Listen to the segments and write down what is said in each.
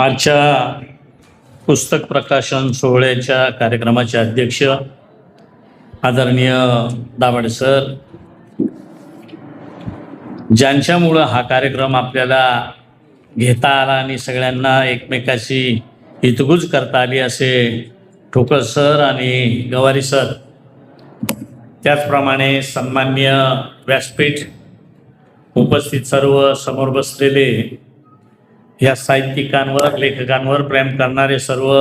आजच्या पुस्तक प्रकाशन सोहळ्याच्या कार्यक्रमाचे अध्यक्ष आदरणीय दाभाडे सर, ज्यांच्यामुळं हा कार्यक्रम आपल्याला घेता आला आणि सगळ्यांना एकमेकाशी हितगुज करता आली असे ठोकळ सर आणि गवारी सर, त्याचप्रमाणे सन्माननीय व्यासपीठ उपस्थित सर्व समोर बसलेले या साहित्यिकांवर लेखकांवर प्रेम करणारे सर्व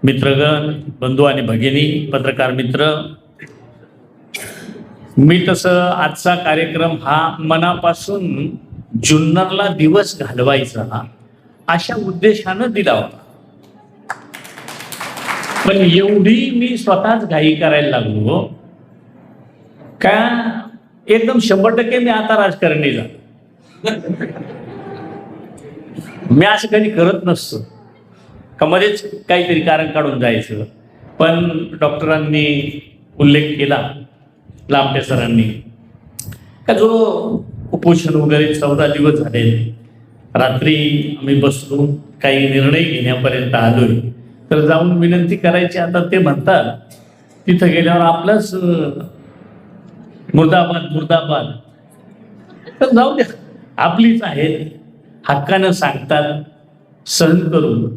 मित्रगण, बंधू आणि भगिनी, पत्रकार मित्र, मी तसं आजचा कार्यक्रम हा मनापासून जुन्नरला दिवस घालवायचा अशा उद्देशानं दिला होता, पण एवढी मी स्वतःच घाई करायला लागलो का एकदम 100% मी आता राजकारणी झालो. मी असं कधी करत नसतो का मध्येच काहीतरी कारण काढून जायचं, पण डॉक्टरांनी उल्लेख केला, लांबटे सरांनी, का जो उपोषण वगैरे 14 दिवस झाले, रात्री आम्ही बसलो काही निर्णय घेण्यापर्यंत आलोय, तर जाऊन विनंती करायची. आता ते म्हणतात तिथं गेल्यावर आपलंच मुर्दाबाद मुर्दाबाद, तर जाऊ द्या, आपलीच आहेत, हक्कानं सांगतात, सहन करू,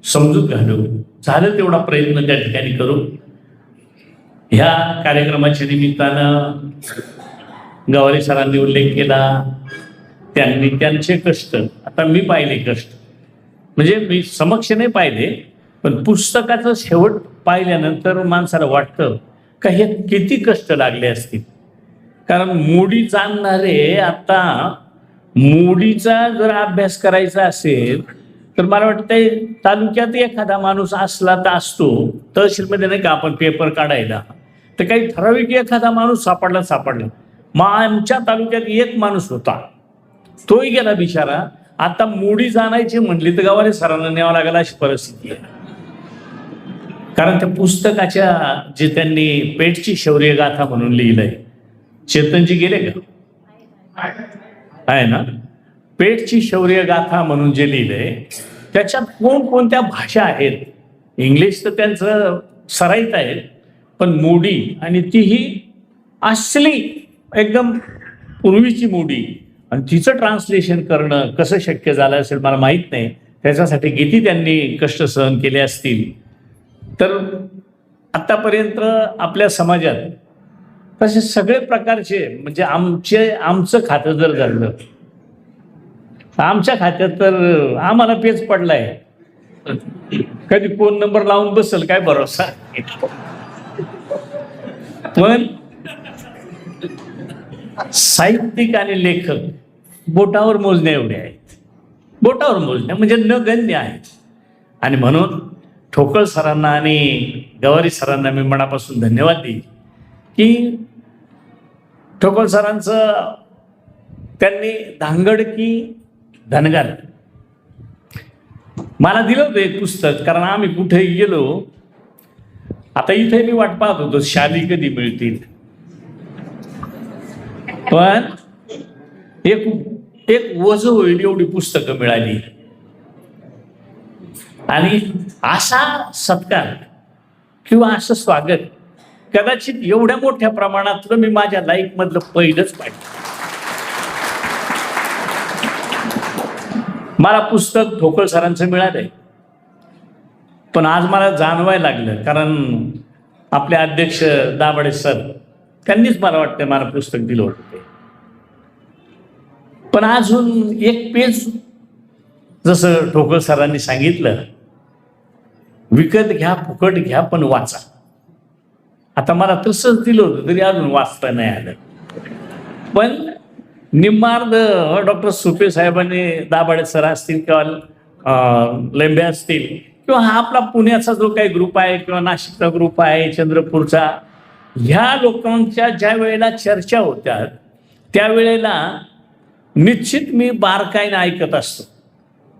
समजूत घालू, झालं तेवढा प्रयत्न त्या ठिकाणी करू. ह्या कार्यक्रमाच्या निमित्तानं गवारी सरांनी उल्लेख केला, त्यांनी त्यांचे कष्ट, आता मी पाहिले कष्ट, म्हणजे मी समक्ष नाही पाहिले, पण पुस्तकाचं शेवट पाहिल्यानंतर माणसाला वाटतं का हे किती कष्ट लागले असतील. कारण मोडी जाणणारे, आता मोडीचा जर अभ्यास करायचा असेल तर मला वाटतंय तालुक्यात एखादा माणूस असला तर असतो, तहसीलमध्ये नाही का आपण पेपर काढायला, तर काही ठराविक एखादा माणूस सापडला. मग आमच्या तालुक्यात एक माणूस होता, तोही गेला बिचारा. आता मोडी जाणायची म्हणली तर गवारे सरांना न्यावं लागेल अशी परिस्थिती आहे. कारण त्या पुस्तकाच्या जे त्यांनी पेठची शौर्य गाथा म्हणून लिहिलंय, चेतनजी गेले का? आहे ना, पेठची शौर्य गाथा म्हणून जे लिहिलंय त्याच्यात कोणकोणत्या भाषा आहेत, इंग्लिश तर त्यांचं सराईत आहे, पण मोडी, आणि तीही असली एकदम पूर्वीची मोडी, आणि तिचं ट्रान्सलेशन करणं कसं शक्य झालं असेल मला माहीत नाही. त्याच्यासाठी किती त्यांनी कष्ट सहन केले असतील. तर आत्तापर्यंत आपल्या समाजात तसे सगळे प्रकारचे, म्हणजे आमचं खातं जर झालं, आमच्या खात्यात तर आम्हाला पेच पडलाय, कधी फोन नंबर लावून बसल काय भरोसा. पण साहित्यिक आणि लेखक बोटावर मोजण्या एवढे आहेत, बोटावर मोजण्या म्हणजे नगण्य आहेत. आणि म्हणून ठोकळ सरांना आणि गवारी सरांना मी मनापासून धन्यवाद देईन की ठोकळ सरांचं त्यांनी धांगडकी धनगर मला दिलं होतं एक पुस्तक. कारण आम्ही कुठेही गेलो, आता इथे मी वाट पाहत होतो शाली कधी मिळतील, पण एक वज होईल एवढी पुस्तकं मिळाली. आणि असा सत्कार किंवा असं स्वागत कदाचित एवढ्या मोठ्या प्रमाणातलं मी माझ्या लाईफ मधलं पहिलंच पाहिजे. मला पुस्तक ठोकळ सरांचं मिळालंय, पण आज मला जाणवायला लागलं, कारण आपले अध्यक्ष दाभाडे सर त्यांनीच मला वाटतं मला पुस्तक दिलं होतं ते. पण अजून एक पेज, जसं ठोकळ सरांनी सांगितलं, विकत घ्या, फुकट घ्या, पण वाचा. आता मला तसंच दिलं होतं तरी अजून वाचता नाही आलं. पण निम्मार्ध डॉक्टर सुपे साहेबांनी, दाभाडे सर असतील किंवा लेंबे असतील, किंवा हा आपला पुण्याचा जो काही ग्रुप आहे किंवा नाशिकचा ग्रुप आहे, चंद्रपूरचा, ह्या लोकांच्या ज्या वेळेला चर्चा होत्या त्यावेळेला निश्चित मी बारकाईने ऐकत असतो.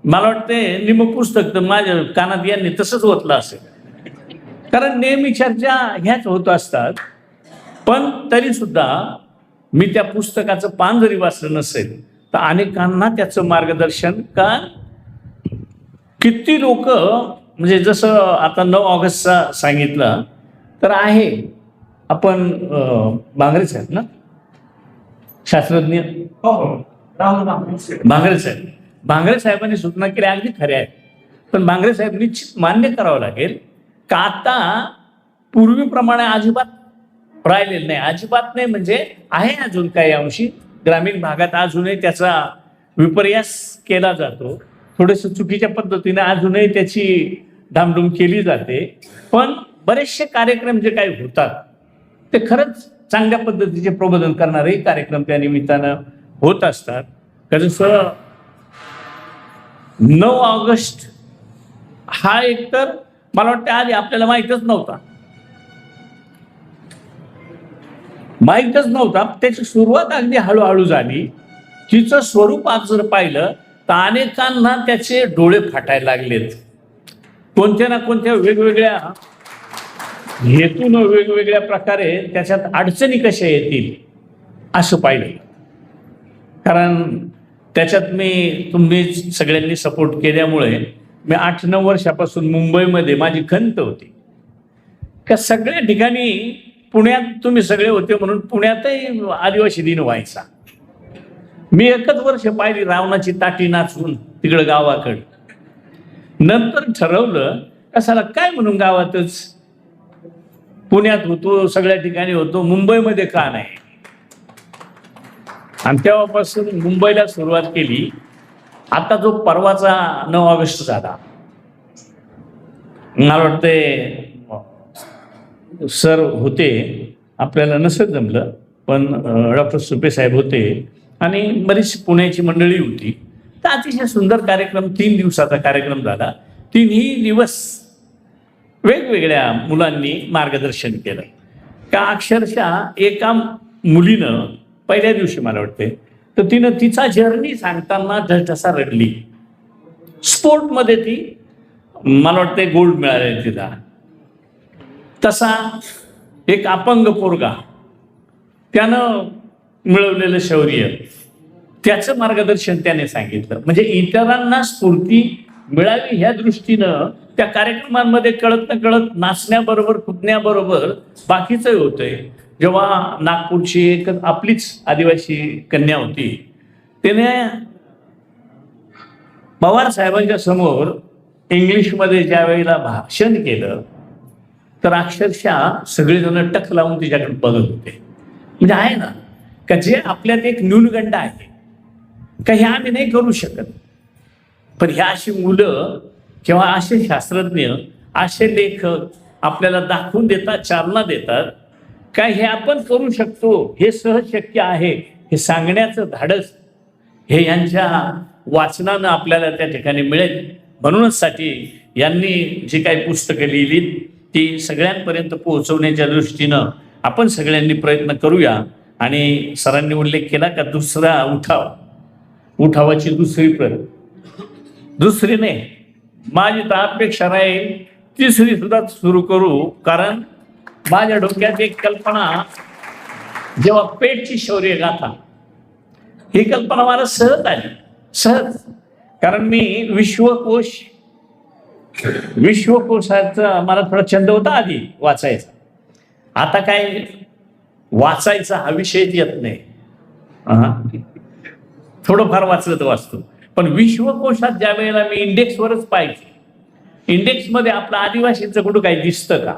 मला वाटते निम पुस्तक तर माझ्या कानात यांनी तसंच ओतलं असेल, कारण नेहमी चर्चा ह्याच होत असतात. पण तरी सुद्धा मी त्या पुस्तकाचं पान जरी वाचलं नसेल तर अनेकांना त्याचं मार्गदर्शन का किती लोक, म्हणजे जसं आता 9 ऑगस्टचा सांगितलं तर आहे, आपण बांगरे साहेब ना शास्त्रज्ञ, बांगरे साहेबांनी सूचना केल्या अगदी खऱ्या आहेत. पण बांगरे साहेब निश्चित मान्य करावं लागेल का आता पूर्वीप्रमाणे अजिबात राहिलेलं नाही. अजिबात नाही म्हणजे आहे अजून काही अंशी ग्रामीण भागात अजूनही त्याचा विपर्यास केला जातो. थोडंसं चुकीच्या पद्धतीने अजूनही त्याची धामधूम केली जाते. पण बरेचसे कार्यक्रम जे काही होतात ते खरंच चांगल्या पद्धतीचे प्रबोधन करणारे कार्यक्रम त्या निमित्तानं होत असतात. जसं 9 ऑगस्ट हा एक तर मला वाटतं आधी आपल्याला माहीतच नव्हता, त्याची सुरुवात अगदी हळूहळू झाली. तिचं स्वरूप आज जर पाहिलं तर अनेकांना त्याचे डोळे फाटायला लागलेत. कोणत्या ना कोणत्या वेगवेगळ्या हेतून वेगवेगळ्या प्रकारे त्याच्यात अडचणी कशा येतील असं पाहिलं. कारण त्याच्यात तुम्ही सगळ्यांनी सपोर्ट केल्यामुळे मी 8-9 वर्षापासून मुंबईमध्ये माझी खंत होती का सगळ्या ठिकाणी, पुण्यात तुम्ही सगळे होते म्हणून पुण्यातही आदिवासी दिन व्हायचा. मी एकच वर्ष पाहिली रावणाची ताटी नाचून तिकडं गावाकडं. नंतर ठरवलं कशाला काय म्हणून गावातच, पुण्यात होतो सगळ्या ठिकाणी होतो, मुंबईमध्ये का नाही. आणि तेव्हापासून मुंबईला सुरुवात केली. आता जो परवाचा 9 ऑगस्ट झाला, मला वाटते सर होते, आपल्याला नसत जमलं पण डॉक्टर सुपे साहेब होते आणि बरीचशी पुण्याची मंडळी होती. तर अतिशय सुंदर कार्यक्रम, 3 दिवसाचा कार्यक्रम झाला. 3ही दिवस वेगवेगळ्या मुलांनी मार्गदर्शन केलं. का अक्षरशः एका मुलीनं पहिल्या दिवशी मला वाटते तर तिनं तिचा जर्नी सांगताना ढसढसा रडली. स्पोर्टमध्ये ती मला वाटते गोल्ड मिळाले तिला. तसा एक अपंग पोरगा, त्यानं मिळवलेलं शौर्य, त्याचं मार्गदर्शन त्याने सांगितलं. म्हणजे इतरांना स्फूर्ती मिळावी ह्या दृष्टीनं त्या कार्यक्रमांमध्ये कळत न कळत नाचण्याबरोबर कुदण्याबरोबर बाकीचंही होतंय. जेव्हा नागपूरची एक आपलीच आदिवासी कन्या होती, तिने पवार साहेबांच्या समोर इंग्लिशमध्ये ज्या वेळेला भाषण केलं तर अक्षरशः सगळेजण टक लावून तिच्याकडे बघत होते. म्हणजे आहे ना का जे आपल्यात एक न्यूनगंड आहे का हे आम्ही नाही करू शकत, पण ह्या अशी मुलं किंवा असे शास्त्रज्ञ, असे लेखक आपल्याला दाखवून देतात, चालना देतात का हे आपण करू शकतो, हे सहज शक्य आहे, हे सांगण्याचं धाडस हे यांच्या वाचनानं आपल्याला त्या ठिकाणी मिळेल. म्हणूनच साठी यांनी जी काही पुस्तकं लिहिली ती सगळ्यांपर्यंत पोहोचवण्याच्या दृष्टीनं आपण सगळ्यांनी प्रयत्न करूया. आणि सरांनी उल्लेख केला का दुसरा उठावाची दुसरी प्रत, दुसरी नाही, माझी तर अपेक्षा राहील तिसरी सुद्धा सुरू करू. कारण माझ्या डोक्यात एक कल्पना, जेव्हा पेटची शौर्य गाथा, ही कल्पना मला सहज आली, सहज. कारण मी विश्वकोशाचा मला थोडा छंद होता आधी वाचायचा. आता काय वाचायचा हा विषयच येत नाही, थोडंफार वाचलं तर वाचतो. पण विश्वकोशात ज्या वेळेला मी इंडेक्सवरच पाहिजे, इंडेक्समध्ये आपलं आदिवासींचं कुठं काही दिसतं का,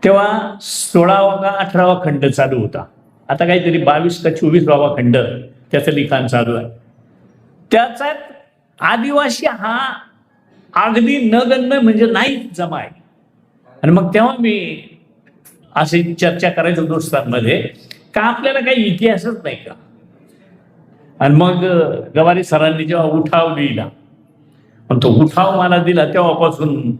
तेव्हा 16वा का 18वा खंड चालू होता. आता काहीतरी 22 का 24वा खंड त्याचं लिखाण चालू आहे. त्याच्यात आदिवासी हा अगदी नगण्य म्हणजे नाही जमा आहे. आणि मग तेव्हा मी अशी चर्चा करायचो दोस्तांमध्ये का आपल्याला काही इतिहासच नाही का. आणि मग गवारी सरांनी जेव्हा उठाव लिहिला, पण तो उठाव मला दिला तेव्हापासून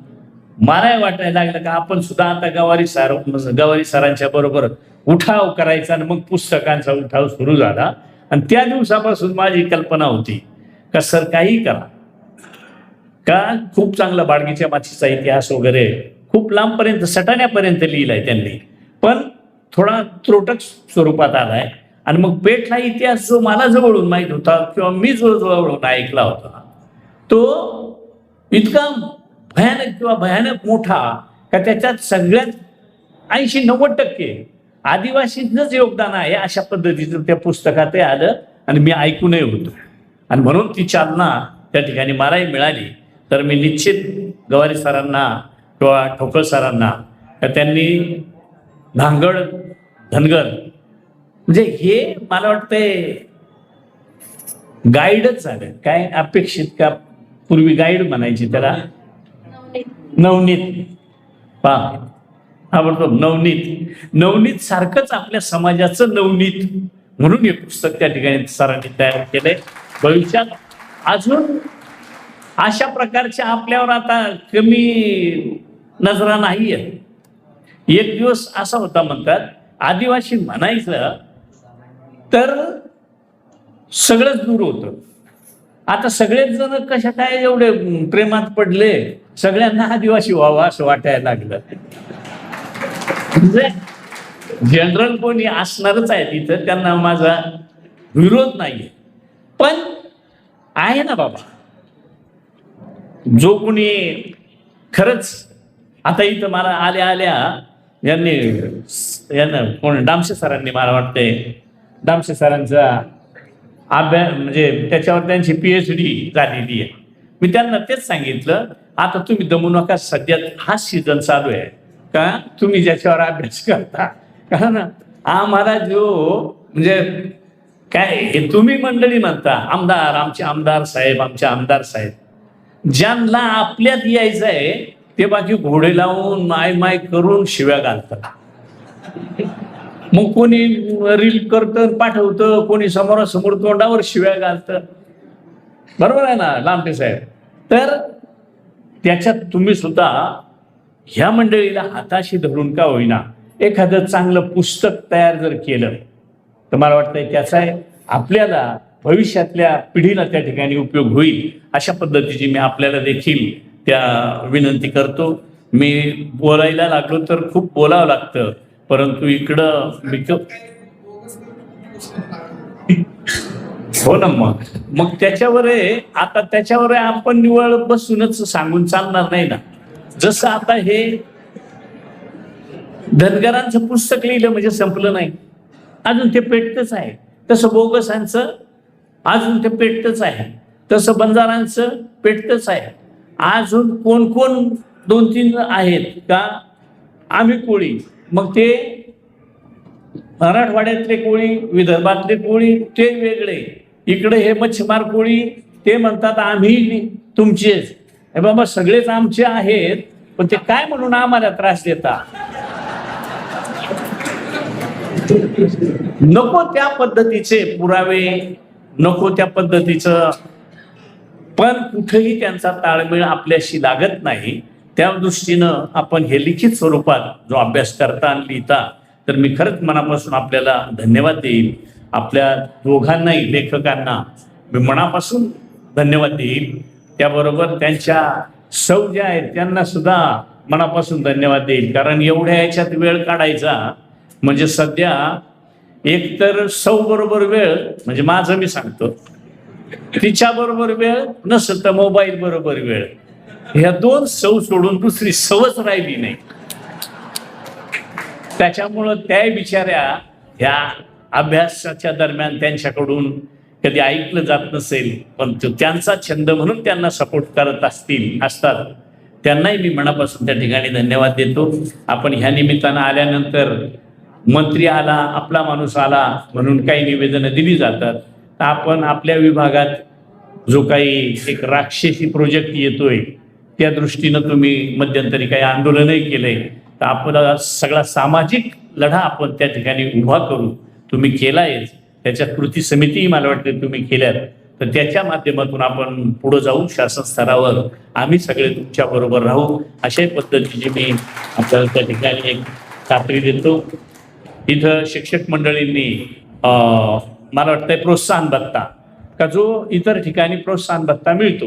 मलाही वाटायला लागलं का आपण सुद्धा आता गवारी सरांच्या बरोबर उठाव करायचा. आणि मग पुस्तकांचा उठाव सुरू झाला. आणि त्या दिवसापासून माझी कल्पना होती का सर काही करा, का खूप चांगला बाळगीच्या मातीचा इतिहास वगैरे खूप लांबपर्यंत सटाण्यापर्यंत लिहिलाय त्यांनी, पण थोडा त्रोटक स्वरूपात आलाय. आणि मग पेठला इतिहास जो मला जवळून माहीत होता किंवा मी जो जवळून ऐकला होता तो इतका भयानक किंवा भयानक मोठा का त्याच्यात सगळ्यात 80-90% आदिवासींचंच योगदान आहे, अशा पद्धतीचं त्या पुस्तकात ते आलं आणि मी ऐकूनही होतो. आणि म्हणून ती चालना त्या ठिकाणी मलाही मिळाली. तर मी निश्चित गवारी सरांना किंवा ठोकळ सरांना त्यांनी धांगड धनगर म्हणजे हे मला वाटतंय गाईडच झालं. काय अपेक्षित का पूर्वी गाईड म्हणायची त्याला, नवनीत पा आवडतो नवनीत सारखंच आपल्या समाजाचं नवनीत म्हणून हे पुस्तक त्या ठिकाणी सरांनी तयार केलंय. भविष्यात अजून अशा प्रकारच्या आपल्यावर आता कमी नजरा नाहीये. एक दिवस असा होता म्हणतात आदिवासी म्हणायचं तर सगळंच दूर होतं. आता सगळेच जण कशा काय एवढे प्रेमात पडले, सगळ्यांना आदिवासी व्हावं असं वाटायला लागलं. म्हणजे जनरल कोणी असणारच आहे तिथं, त्यांना माझा विरोध नाहीये. पण आहे ना बाबा, जो कोणी खरंच आता इथं मला आल्या यांना कोण डामशे सरांनी मला वाटतंय डामशे सरांचा अभ्यास म्हणजे त्याच्यावर त्यांची PhD झालेली आहे. मी त्यांना तेच सांगितलं, आता तुम्ही दमू नका, सध्या हा सीझन चालू आहे का तुम्ही ज्याच्यावर अभ्यास करता. कारण आम्हाला जो म्हणजे काय हे तुम्ही मंडळी म्हणता आमदार, आमचे आमदार साहेब, ज्यांना आपल्यात यायचं आहे ते बाकी घोडे लावून माय करून शिव्या घालतात. मग कोणी रील करतं पाठवतं, कोणी समोरासमोर तोंडावर शिव्या घालतं. बरोबर आहे ना लांबटे साहेब. तर त्याच्यात तुम्ही सुद्धा ह्या मंडळीला हाताशी धरून का होईना एखादं चांगलं पुस्तक तयार जर केलं तर मला वाटतंय त्याचा आपल्याला भविष्यातल्या पिढीला त्या ठिकाणी उपयोग होईल. अशा पद्धतीची मी आपल्याला देखील त्या विनंती करतो. मी बोलायला लागलो तर खूप बोलावं लागतं, परंतु इकडं हो ना मग त्याच्यावर आता त्याच्यावर आपण निवळ बसूनच सांगून चालणार नाही ना. जसं आता हे धनगरांचं पुस्तक लिहिलं म्हणजे संपलं नाही, अजून ते पेटतच आहे. तसं बोगसांचं अजून ते पेटतच आहे, तसं बंजारांचं पेटतच आहे. अजून कोण 2-3 आहेत का आम्ही कोळी, मग ते मराठवाड्यातले कोळी, विदर्भातले कोळी ते वेगळे, इकडे हे मच्छीमार कोळी ते म्हणतात आम्ही तुमचेच. हे बाबा सगळेच आमचे आहेत, पण ते काय म्हणून आम्हाला त्रास देतात. नको त्या पद्धतीचे पुरावे, नको त्या पद्धतीचं, पण कुठेही त्यांचा ताळमेळ आपल्याशी लागत नाही. त्या दृष्टीनं आपण हे लिखित स्वरूपात जो अभ्यास करता आणि लिहिता, तर मी खरंच मनापासून आपल्याला धन्यवाद देईल. आपल्या दोघांनाही लेखकांना मी मनापासून धन्यवाद देईल. त्याबरोबर त्यांच्या सौ ज्या आहेत त्यांना सुद्धा मनापासून धन्यवाद देईल. कारण एवढ्या याच्यात वेळ काढायचा म्हणजे सध्या एकतर सौ बरोबर वेळ म्हणजे माझं मी सांगतो, तिच्या बरोबर वेळ नसेल तर मोबाईल बरोबर वेळ, ह्या 2 सौ सोडून दुसरी सवच राहिली नाही. त्याच्यामुळं त्या बिचाऱ्या ह्या अभ्यासाच्या दरम्यान त्यांच्याकडून कधी ऐकलं जात नसेल, पण त्यांचा छंद म्हणून त्यांना सपोर्ट करत असतात. त्यांनाही मी मनापासून त्या ठिकाणी धन्यवाद देतो. आपण ह्या निमित्तानं आल्यानंतर मंत्री आला, आपला माणूस आला म्हणून काही निवेदनं दिली जातात. तर आपण आपल्या विभागात जो काही एक राक्षसी प्रोजेक्ट येतोय त्या दृष्टीनं तुम्ही मध्यंतरी काही आंदोलनही केलंय, तर आपला सगळा सामाजिक लढा आपण त्या ठिकाणी उभा करू. तुम्ही केलायच, त्याच्या कृती समितीही मला वाटते तुम्ही केल्यात, तर त्याच्या माध्यमातून आपण पुढे जाऊ. शासन स्तरावर आम्ही सगळे तुमच्या बरोबर राहू, अशाही पद्धतीची मी आपल्याला त्या ठिकाणी एक खात्री देतो. इथं शिक्षक मंडळींनी मला वाटतंय प्रोत्साहन भत्ता का जो इतर ठिकाणी प्रोत्साहन भत्ता मिळतो,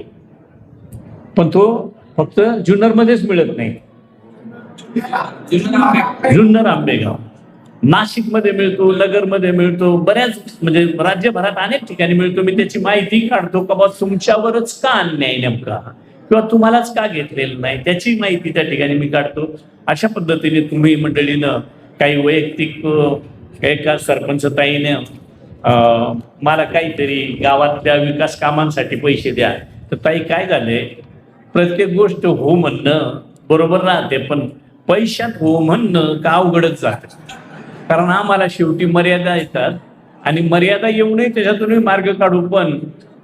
पण तो फक्त जुन्नरमध्येच मिळत नाही. जुन्नर आंबेगाव नाशिकमध्ये मिळतो, नगरमध्ये मिळतो, बऱ्याच म्हणजे राज्यभरात अनेक ठिकाणी मिळतो. मी त्याची माहिती काढतो का बा तुमच्यावरच का अन्याय नेमका, किंवा तुम्हालाच का घेतलेलं नाही त्याची माहिती त्या ठिकाणी मी काढतो. अशा पद्धतीने तुम्ही मंडळीनं काही वैयक्तिक एका सरपंच ताईने मला काहीतरी गावातल्या विकास कामांसाठी पैसे द्या, तर ताई काय झाले, प्रत्येक गोष्ट हो म्हणणं बरोबर राहते, पण पैशात हो म्हणणं का अवघडच जातं. कारण आम्हाला शेवटी मर्यादा येतात आणि मर्यादा येऊनही त्याच्यातूनही मार्ग काढू, पण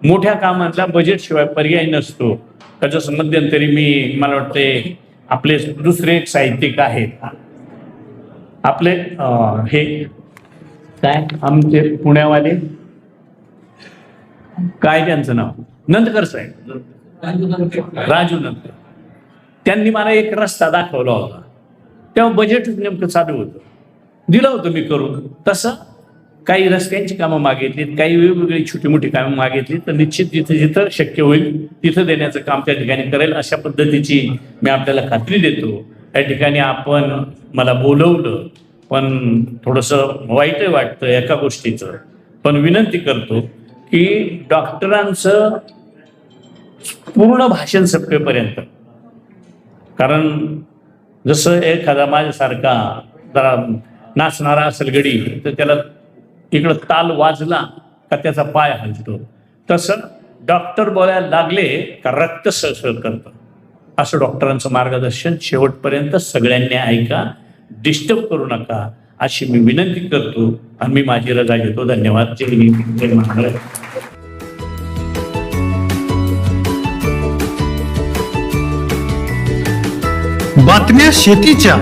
मोठ्या कामांचा बजेटशिवाय पर्याय नसतो. जसं मध्यंतरी मला वाटते आपले दुसरे एक साहित्यिक आहेत आपले हे काय आमचे पुण्यावाले, काय त्यांचं नाव, नंदकर साहेब, राजू नंदकर, त्यांनी मला एक रस्ता दाखवला होता. तेव्हा बजेट नेमकं चालू होतं, दिलं होतं मी करून. तसं काही रस्त्यांची कामं मागितलीत, काही वेगवेगळी छोटी मोठी कामं मागितली, तर निश्चित जिथं जिथं शक्य होईल तिथं देण्याचं काम त्या ठिकाणी करेल, अशा पद्धतीची मी आपल्याला खात्री देतो. या ठिकाणी आपण मला बोलवलं, पण थोडंसं वाईटही वाटतं एका गोष्टीचं, पण विनंती करतो की डॉक्टरांचं पूर्ण भाषण संपेपर्यंत, कारण जसं एखादा माझ्यासारखा जरा नाचणारा असेल गडी, तर त्याला इकडं ताल वाजला का त्याचा पाय हलतो, तसं डॉक्टर बोलायला लागले का रक्त सळसळ करतं. असं डॉक्टरांचं मार्गदर्शन शेवटपर्यंत सगळ्यांनी ऐका, डिस्टर्ब करू नका अशी मी विनंती करतो आणि मी माझी रजा घेतो. धन्यवाद. जय हिंद, जय महाराष्ट्र. बातम्या शेतीच्या,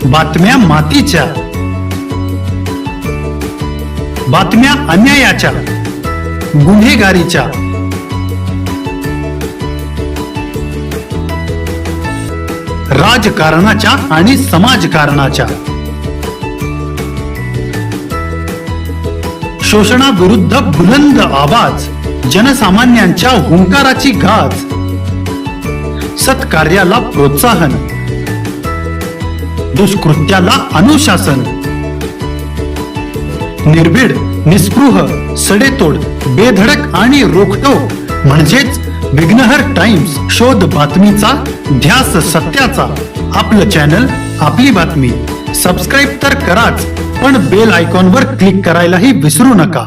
बातम्या मातीच्या, बातम्या अन्यायाच्या, गुन्हेगारीच्या, राजकारणाच्या आणि समाजकारणाच्या, शोषणाविरुद्ध बुलंद आवाज, जनसामान्यांच्या हुंकाराची गाज, सत्कार्याला प्रोत्साहन, दुष्कृत्याला अनुशासन, निर्भीड, निस्पृह, सडेतोड, बेधडक आणि रोखटोक म्हणजेच विघ्नहर टाइम्स. शोध बातमीचा, ध्यास सत्याचा. आपलं चॅनल, आपली बातमी. सबस्क्राईब तर कराच, पण बेल आयकॉनवर क्लिक करायलाही विसरू नका.